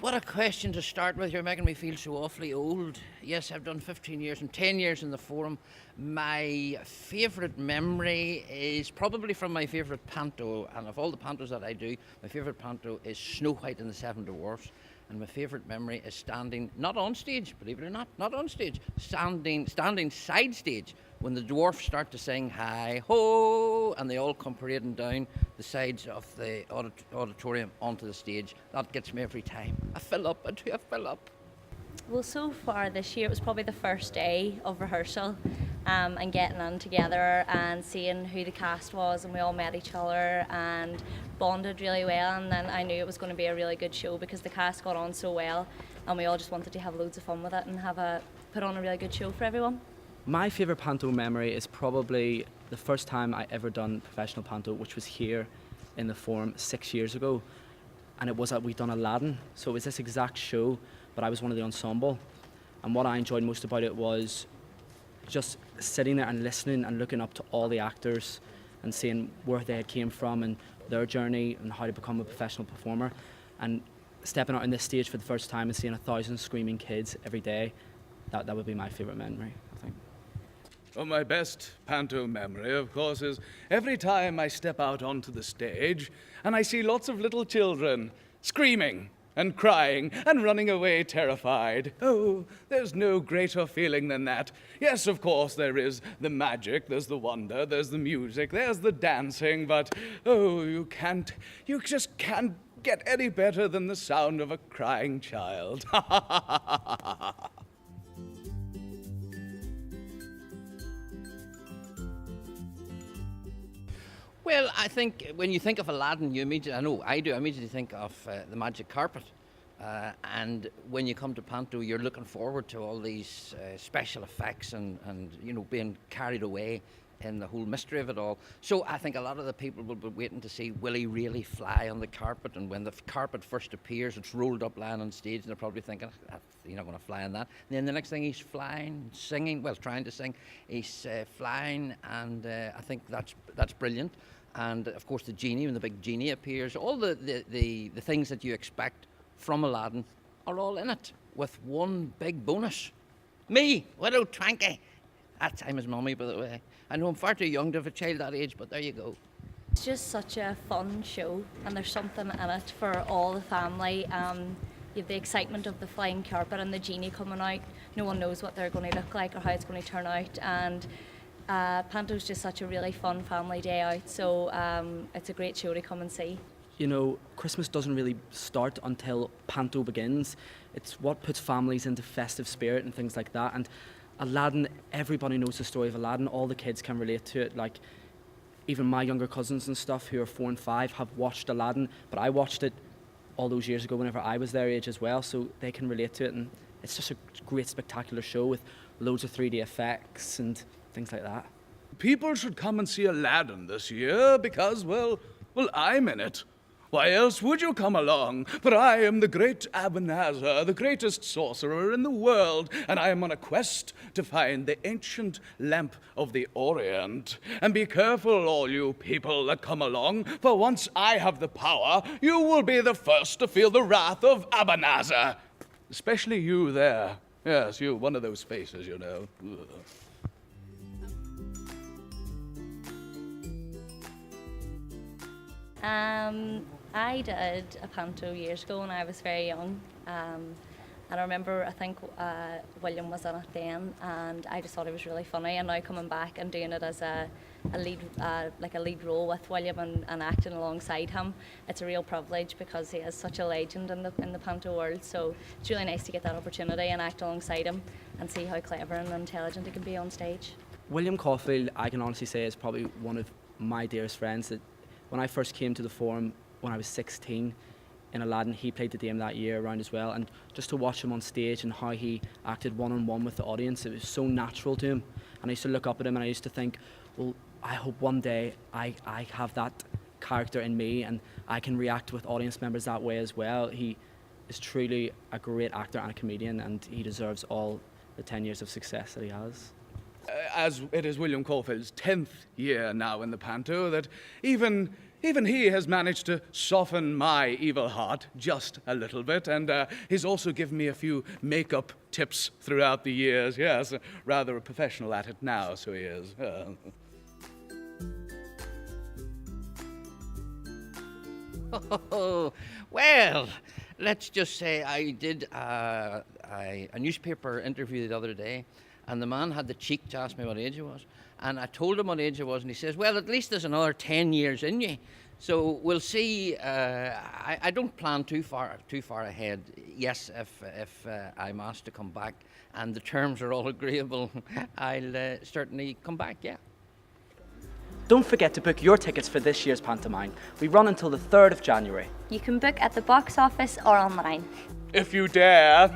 What a question to start with. You're making me feel so awfully old. Yes, I've done 15 years and 10 years in the Forum. My favourite memory is probably from my favourite Panto, and of all the Pantos that I do, my favourite Panto is Snow White and the Seven Dwarfs. And my favourite memory is standing, not on stage, believe it or not on stage, standing side stage when the dwarfs start to sing hi ho, and they all come parading down the sides of the auditorium onto the stage. That gets me every time. I fill up. Well, so far this year it was probably the first day of rehearsal and getting in together and seeing who the cast was, and we all met each other and bonded really well, and then I knew it was going to be a really good show because the cast got on so well and we all just wanted to have loads of fun with it and put on a really good show for everyone. My favourite Panto memory is probably the first time I ever done professional Panto, which was here in the Forum 6 years ago, and it was we'd done Aladdin, so it was this exact show, but I was one of the ensemble, and what I enjoyed most about it was just sitting there and listening and looking up to all the actors and seeing where they had came from and their journey and how to become a professional performer, and stepping out on this stage for the first time and seeing 1,000 screaming kids every day. That would be my favourite memory, I think. Well, my best Panto memory, of course, is every time I step out onto the stage and I see lots of little children screaming and crying and running away terrified. Oh, there's no greater feeling than that. Yes, of course, there is the magic, there's the wonder, there's the music, there's the dancing, but oh, you just can't get any better than the sound of a crying child. Well, I think when you think of Aladdin, I immediately think of the magic carpet. And when you come to Panto, you're looking forward to all these special effects and being carried away in the whole mystery of it all. So I think a lot of the people will be waiting to see, will he really fly on the carpet? And when the carpet first appears, it's rolled up lying on stage, and they're probably thinking, you're not going to fly on that. And then the next thing, he's flying, singing, trying to sing. He's flying, and I think that's brilliant. And of course the genie, when the big genie appears, all the things that you expect from Aladdin are all in it, with one big bonus. Me, little Twanky. I'm his mummy, by the way. I know I'm far too young to have a child that age, but there you go. It's just such a fun show, and there's something in it for all the family. You have the excitement of the flying carpet and the genie coming out. No one knows what they're going to look like or how it's going to turn out, and Panto's just such a really fun family day out, so it's a great show to come and see. You know, Christmas doesn't really start until Panto begins. It's what puts families into festive spirit and things like that. And Aladdin, everybody knows the story of Aladdin. All the kids can relate to it. Like, even my younger cousins and stuff who are 4 and 5 have watched Aladdin, but I watched it all those years ago whenever I was their age as well, so they can relate to it. And it's just a great, spectacular show with loads of 3D effects and things like that. People should come and see Aladdin this year because, well, I'm in it. Why else would you come along? For I am the great Ebenezer, the greatest sorcerer in the world, and I am on a quest to find the ancient lamp of the Orient. And be careful, all you people that come along, for once I have the power, you will be the first to feel the wrath of Ebenezer. Especially you there. Yes, you, one of those faces, you know. Ugh. I did a Panto years ago when I was very young, and I remember, I think William was in it then, and I just thought it was really funny, and now coming back and doing it as a lead role with William and acting alongside him, it's a real privilege because he is such a legend in the Panto world, so it's really nice to get that opportunity and act alongside him and see how clever and intelligent he can be on stage. William Caulfield, I can honestly say, is probably one of my dearest friends. That when I first came to the Forum when I was 16 in Aladdin, he played the Dame that year around as well, and just to watch him on stage and how he acted one-on-one with the audience, it was so natural to him, and I used to look up at him and I used to think, well, I hope one day I have that character in me and I can react with audience members that way as well. He is truly a great actor and a comedian, and he deserves all the 10 years of success that he has. As it is William Caulfield's 10th year now in the Panto, that even Even he has managed to soften my evil heart just a little bit, and he's also given me a few makeup tips throughout the years. Yes, rather a professional at it now, so he is. Oh, well, let's just say I did a newspaper interview the other day, and the man had the cheek to ask me what age I was. And I told him what age I was, and he says, well, at least there's another 10 years in you. So we'll see. I don't plan too far ahead. Yes, if I'm asked to come back and the terms are all agreeable, I'll certainly come back, yeah. Don't forget to book your tickets for this year's pantomime. We run until the 3rd of January. You can book at the box office or online. If you dare.